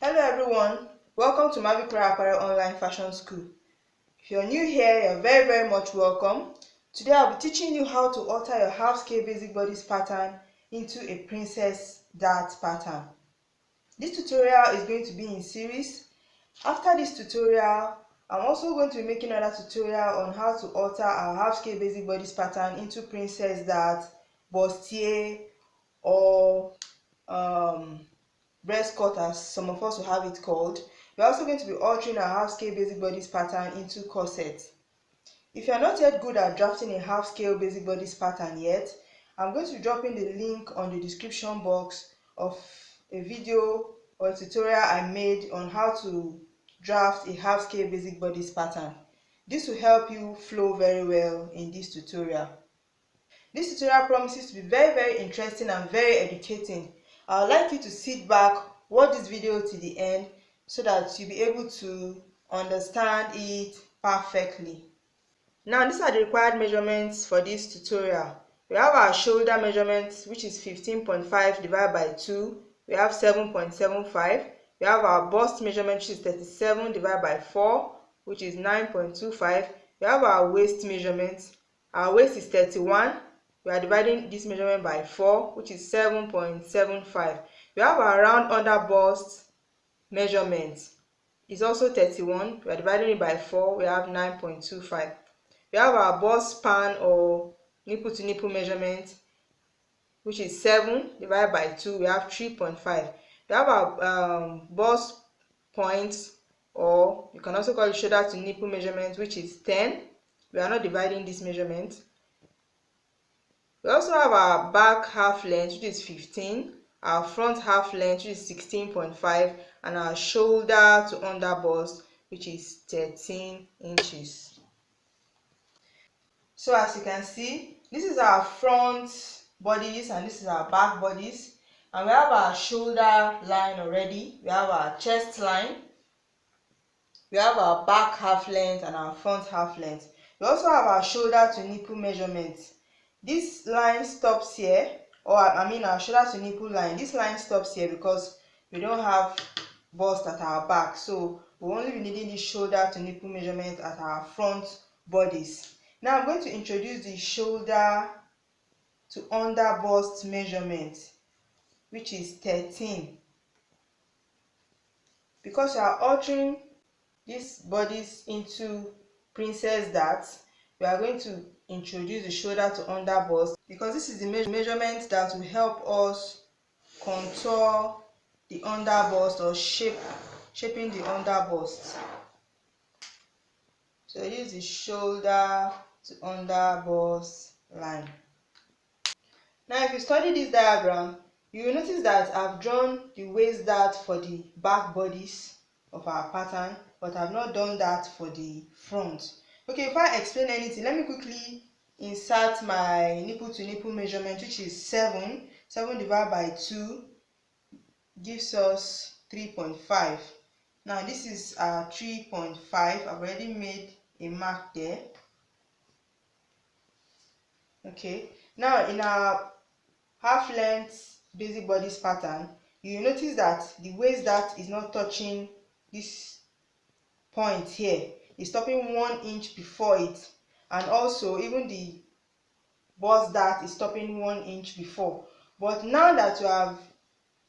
Hello everyone, welcome to Mavikura Apparel Online Fashion School. If you're new here, you're very much welcome. Today I'll be teaching you how to alter your half scale basic bodice pattern into a princess dart pattern. This tutorial is going to be in series. After this tutorial, I'm also going to be making another tutorial on how to alter our half scale basic bodice pattern into princess dart, bustier, or breast cut, as some of us will have it called. We're also going to be altering our half scale basic bodice pattern into corset. If you're not yet good at drafting a half scale basic bodice pattern yet, I'm going to drop in the link on the description box of a video or a tutorial I made on how to draft a half scale basic bodice pattern. This will help you flow very well in this tutorial. This tutorial promises to be very interesting and very educating. I would like you to sit back, watch this video to the end so that you'll be able to understand it perfectly. Now, these are the required measurements for this tutorial. We have our shoulder measurements, which is 15.5 divided by 2. We have 7.75. We have our bust measurement, which is 37 divided by 4, which is 9.25. We have our waist measurement. Our waist is 31. We are dividing this measurement by 4, which is 7.75. We have our round under bust measurement. It's also 31. We are dividing it by 4. We have 9.25. We have our bust span or nipple to nipple measurement, which is 7 divided by 2. We have 3.5. We have our bust points, or you can also call it shoulder to nipple measurement, which is 10. We are not dividing this measurement. We also have our back half length, which is 15, our front half length, which is 16.5, and our shoulder to under bust, which is 13 inches. So as you can see, this is our front bodice and this is our back bodice, and we have our shoulder line already, we have our chest line, we have our back half length and our front half length. We also have our shoulder to nipple measurement. This line stops here, or I mean our shoulder to nipple line. This line stops here because we don't have bust at our back, so we'll only be needing this shoulder to nipple measurement at our front bodice. Now I'm going to introduce the shoulder to under bust measurement, which is 13. Because we are altering this bodice into princess dart, we are going to introduce the shoulder to under bust, because this is the measurement that will help us contour the under bust or shaping the under bust. So use the shoulder to under bust line. Now if you study this diagram, you will notice that I've drawn the waist dart for the back bodice of our pattern, but I've not done that for the front. Okay, before I explain anything, let me quickly insert my nipple to nipple measurement, which is 7. 7 divided by 2 gives us 3.5. Now this is 3.5. I've already made a mark there. Okay, now in our half length basic bodice pattern, you will notice that the waist dart is not touching this point here. It's stopping 1 inch before it, and also even the bust dart is stopping 1 inch before. But now that we have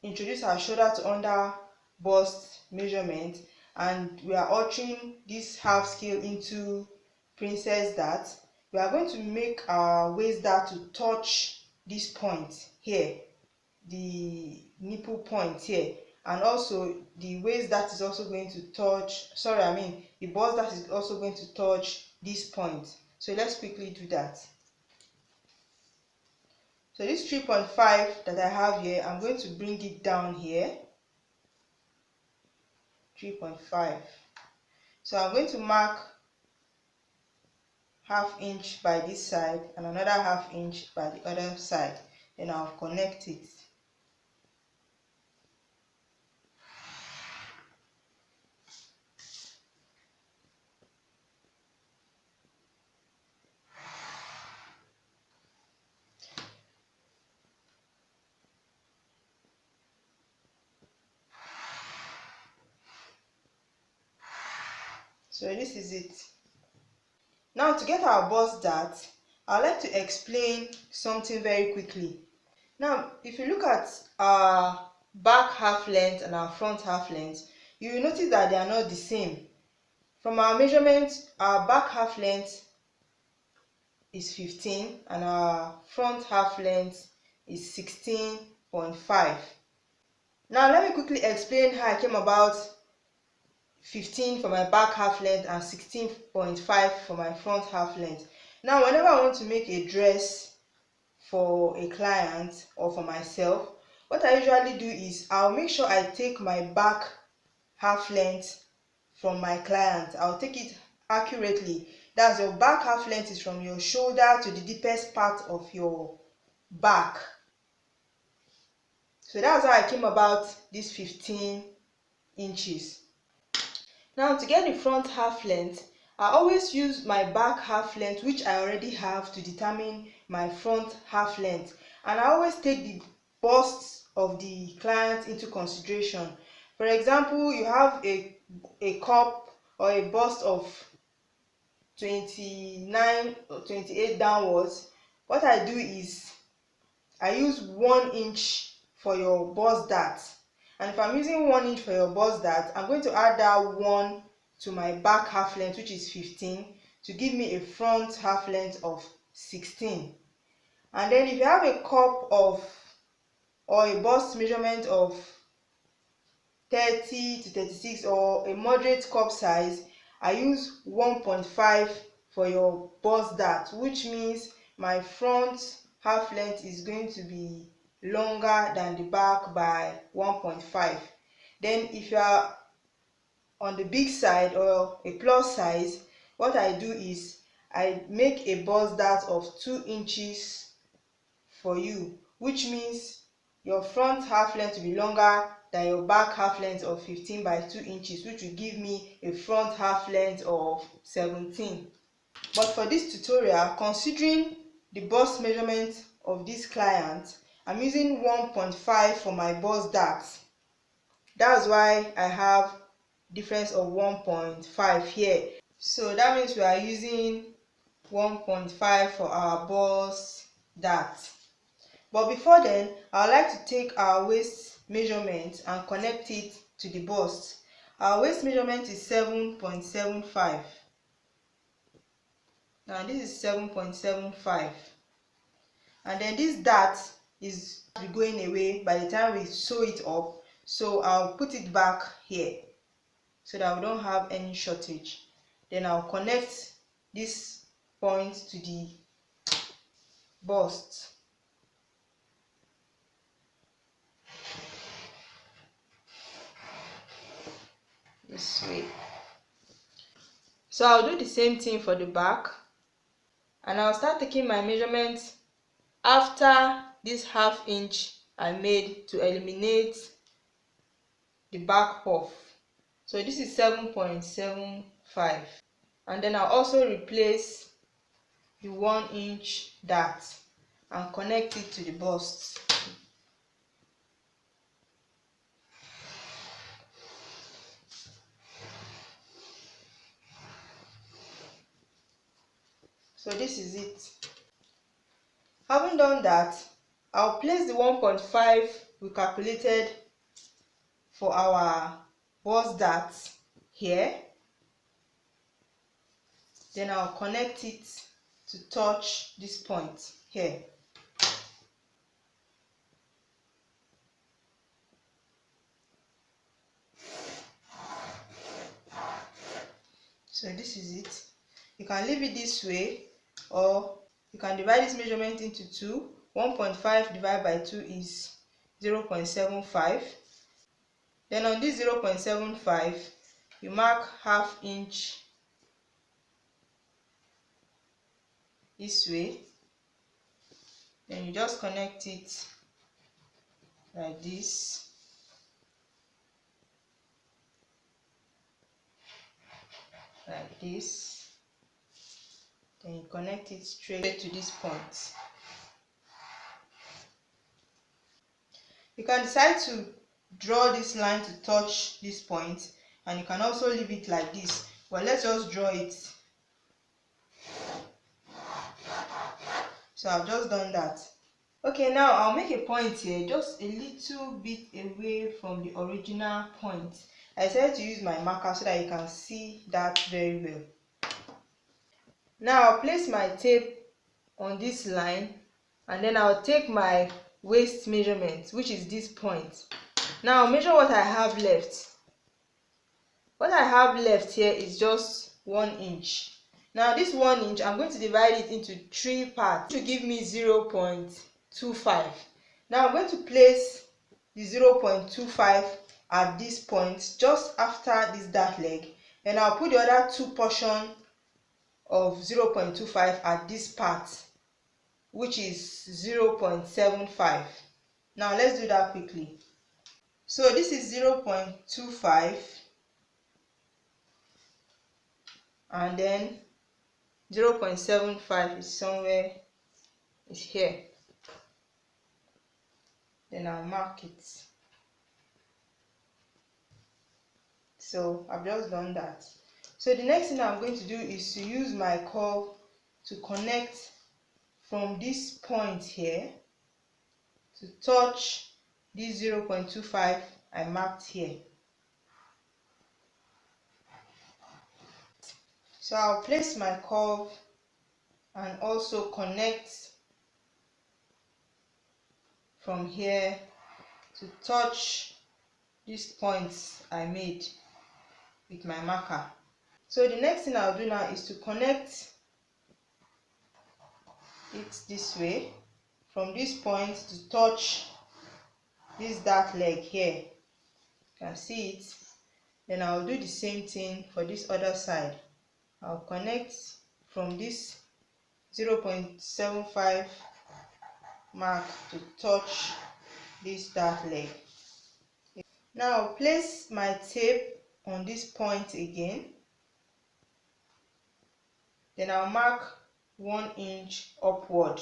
introduced our shoulder to under bust measurement and we are altering this half scale into princess dart, we are going to make our waist dart to touch this point here, the nipple point here, and also the waist dart is also going to touch, the bust dart is also going to touch this point. So let's quickly do that. So this 3.5 that I have here, I'm going to bring it down here, 3.5. So I'm going to mark ½ inch by this side and another ½ inch by the other side. Then I'll connect it. So this is it. Now to get our bust dart, I'd like to explain something very quickly. Now if you look at our back half length and our front half length, you will notice that they are not the same. From our measurement, our back half length is 15 and our front half length is 16.5. Now let me quickly explain how I came about 15 for my back half length and 16.5 for my front half length. Now whenever I want to make a dress for a client or for myself, what I usually do is I'll make sure I take my back half length from my client. I'll take it accurately. That's your back half length is from your shoulder to the deepest part of your back. So that's how I came about this 15 inches. Now to get the front half length, I always use my back half length, which I already have, to determine my front half length. And I always take the bust of the client into consideration. For example, you have a cup or a bust of 29 or 28 downwards. What I do is I use 1 inch for your bust dart. And if I'm using 1 inch for your bust dart, I'm going to add that 1 to my back half length, which is 15, to give me a front half length of 16. And then if you have a cup of or a bust measurement of 30 to 36 or a moderate cup size, I use 1.5 for your bust dart, which means my front half length is going to be longer than the back by 1.5. Then if you are on the big side or a plus size, what I do is I make a bust dart of 2 inches for you, which means your front half length will be longer than your back half length of 15 by 2 inches, which will give me a front half length of 17. But for this tutorial, considering the bust measurement of this client, I'm using 1.5 for my bust dart. That's why I have difference of 1.5 here. So that means we are using 1.5 for our bust dart. But before then, I would like to take our waist measurement and connect it to the bust. Our waist measurement is 7.75. Now this is 7.75. And then this dart is going away by the time we sew it up. So I'll put it back here so that we don't have any shortage. Then I'll connect this point to the bust. This way. So I'll do the same thing for the back, and I'll start taking my measurements after this half inch I made to eliminate the back puff. So this is 7.75, and then I'll also replace the 1 inch dart and connect it to the bust. So this is it. Having done that, I'll place the 1.5 we calculated for our bust dart here. Then I'll connect it to touch this point here. So this is it. You can leave it this way, or you can divide this measurement into 2. 1.5 divided by 2 is 0.75. Then on this 0.75, you mark half inch this way. Then you just connect it like this. Like this. Then you connect it straight to this point. You can decide to draw this line to touch this point, and you can also leave it like this. Well, let's just draw it. So I've just done that. Okay, now I'll make a point here, just a little bit away from the original point. I decided to use my marker so that you can see that very well. Now I'll place my tape on this line, and then I'll take my waist measurement, which is this point. Now I'll measure what I have left. What I have left here is just 1 inch. Now this 1 inch, I'm going to divide it into 3 parts to give me 0.25. Now I'm going to place the 0.25 at this point, just after this dart leg. Then I'll put the other 2 portions of 0.25 at this part, which is 0.75. Now let's do that quickly. So this is 0.25, and then 0.75 is somewhere, is here. Then I'll mark it. So I've just done that. So the next thing I'm going to do is to use my curve to connect from this point here to touch this 0.25 I marked here. So I'll place my curve and also connect from here to touch these points I made with my marker. So the next thing I'll do now is to connect it this way, from this point to touch this dart leg here. You can see it. Then I'll do the same thing for this other side. I'll connect from this 0.75 mark to touch this dart leg. Now I'll place my tape on this point again. Then I'll mark 1 inch upward.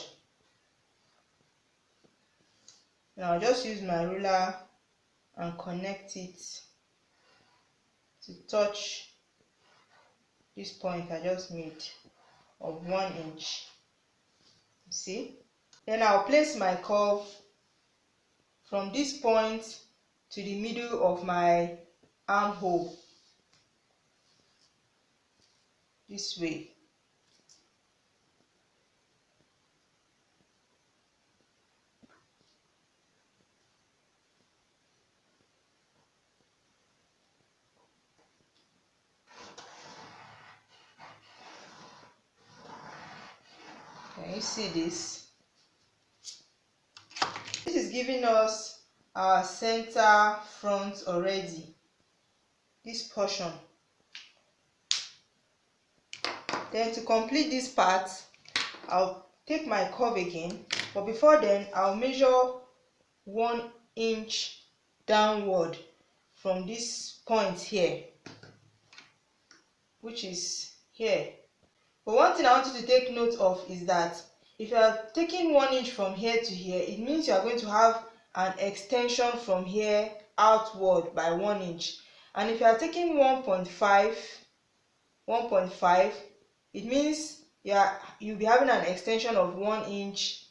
Now I'll just use my ruler and connect it to touch this point I just made of 1 inch. You see? Then I'll place my curve from this point to the middle of my armhole, this way. Can you see this? This is giving us our center front already, this portion. Then to complete this part, I'll take my curve again, but before then I'll measure 1 inch downward from this point here, which is here. But one thing I want you to take note of is that if you are taking 1 inch from here to here, it means you are going to have an extension from here outward by 1 inch. And if you are taking 1.5, it means you'll be having an extension of 1 inch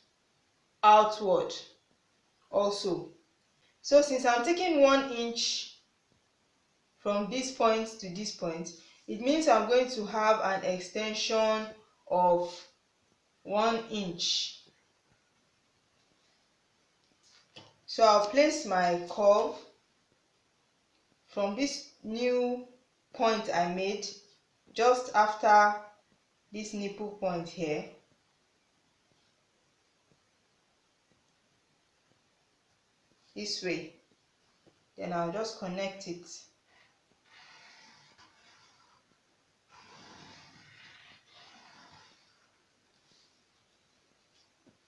outward also. So since I'm taking 1 inch from this point to this point, it means I'm going to have an extension of 1 inch. So I'll place my curve from this new point I made just after this nipple point here. This way. Then I'll just connect it.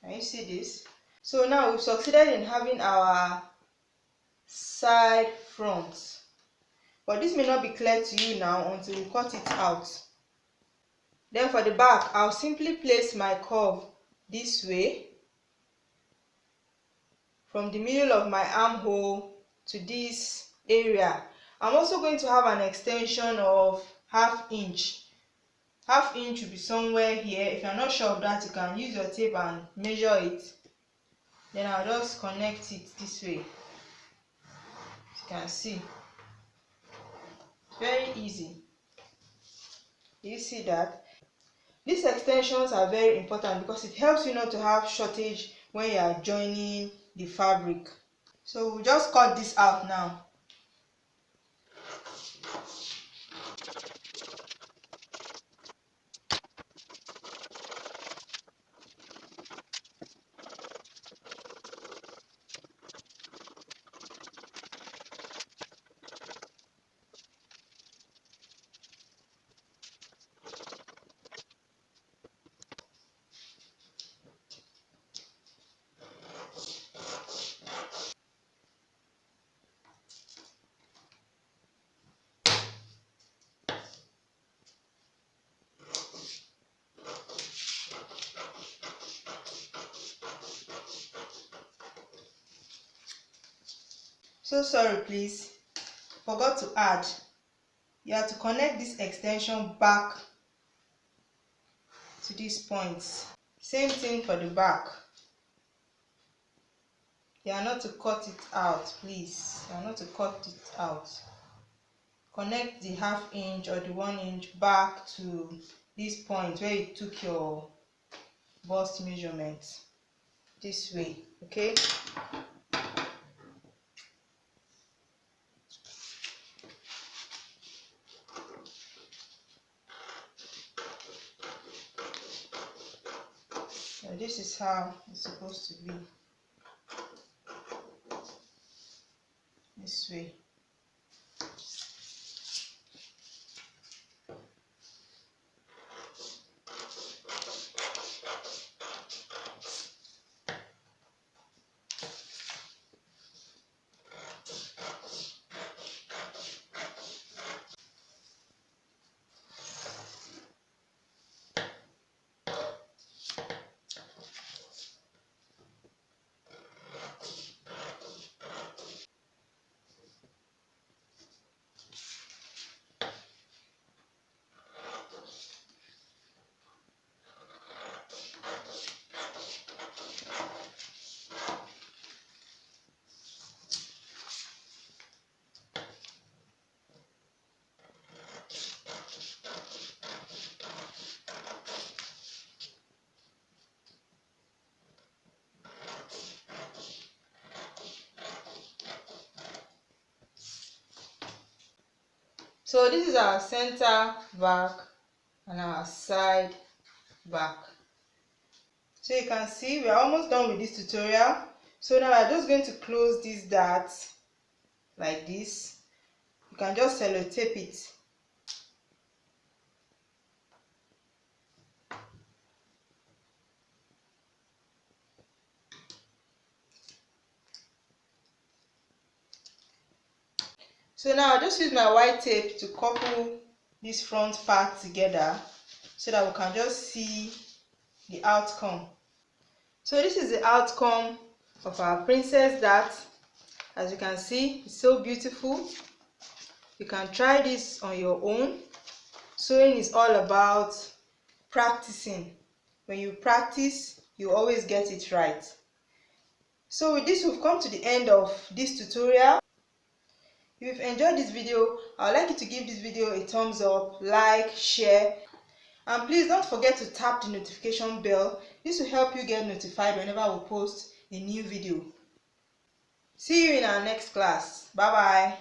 Can you see this? So now we've succeeded in having our side front, but this may not be clear to you now until we cut it out. Then for the back, I'll simply place my curve this way from the middle of my armhole to this area. I'm also going to have an extension of half inch. Half inch will be somewhere here. If you're not sure of that, you can use your tape and measure it. Then I'll just connect it this way. As you can see, very easy. You see that? These extensions are very important because it helps you not to have shortage when you are joining the fabric. So we'll just cut this out now. So sorry, please, forgot to add, you have to connect this extension back to these points. Same thing for the back. You are not to cut it out, please. You are not to cut it out. Connect the half inch or the 1 inch back to this point where you took your bust measurement. This way, okay? So this is how it's supposed to be. This way. So this is our center back and our side back. So you can see we're almost done with this tutorial. So now we're just going to close these darts like this. You can just sellotape it. So now I'll just use my white tape to couple this front part together so that we can just see the outcome. So this is the outcome of our princess dart. As you can see, it's so beautiful. You can try this on your own. Sewing is all about practicing. When you practice, you always get it right. So with this, we've come to the end of this tutorial. If you've enjoyed this video, I would like you to give this video a thumbs up, like, share, and please don't forget to tap the notification bell. This will help you get notified whenever we post a new video. See you in our next class. Bye bye.